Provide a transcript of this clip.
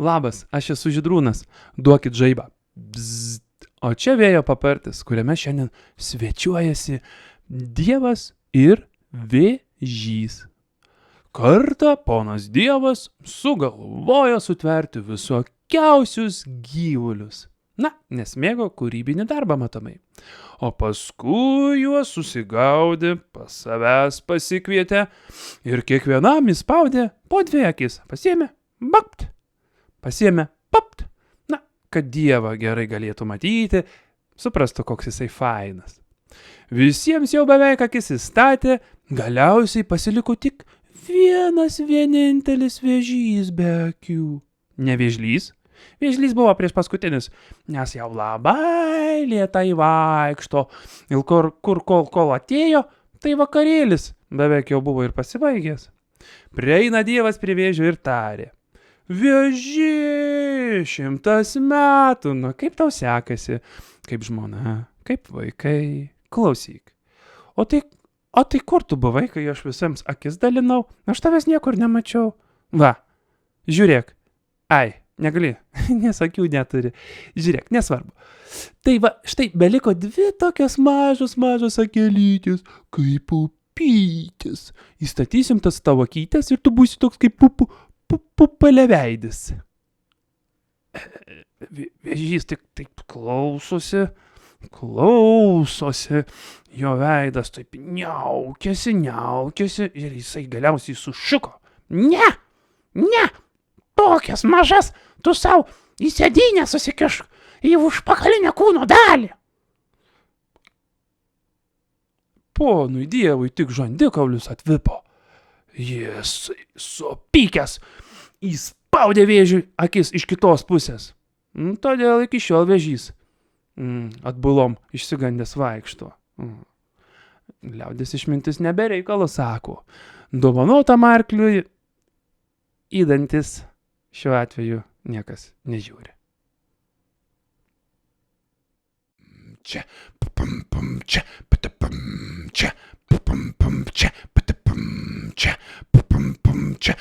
Labas, aš esu Žydrūnas, duokit žaibą. Bzzt. O čia vėjo papartis, kuriame šiandien svečiuojasi Dievas ir vėžys. Kartą ponas Dievas sugalvojo sutverti visokiausius gyvulius. Na, nes mėgo kūrybinį darbą matomai. O paskui juos susigaudė, pas savęs pasikvietė ir kiekvienam įspaudė po 2 akis. Pasiėmė, bapt, pasiėmė, papt. Na, kad Dievą gerai galėtų matyti, suprastų, koks jisai fainas. Visiems jau beveik akis įstatė, galiausiai pasiliko tik vienas vienintelis vėžys be akių. Ne vėžlys. Vėžlys buvo prieš paskutinis, nes jau labai lėtai vaikšto. Ir kol atėjo, tai vakarėlis beveik jau buvo ir pasibaigęs. Prieina Dievas prie vėžio ir tarė: Vėži, 100 metų, na kaip tau sekasi, kaip žmona, kaip vaikai, klausyk. O tai kur tu buvai, kai aš visiems akis dalinau? Aš tavęs niekur nemačiau. Va, žiūrėk. Ai, negali, nes akių neturi. Žiūrėk, nesvarbu. Tai va, štai beliko 2 tokios mažos akelytės, kaip upytės. Įstatysim tas tavo akytes ir tu būsi toks kaip pupaleveidis. Vėžys taip klausosi, jo veidas taip niaukėsi ir jisai galiausiai sušuko. Ne, tokias mažas tu savo į sėdynę susikišk į užpakalinę kūno dalį. Ponui Dievui tik žandikaulius atvipo. Jis supykęs įspaudė vėžiui akis iš kitos pusės. Todėl iki šiol vėžys atbulom išsigandęs vaikšto. Liaudės išmintis nebereikalo sako. Dovanotam arkliui į dantis šiuo atveju niekas nežiūri. Čia, čia, čia, čia,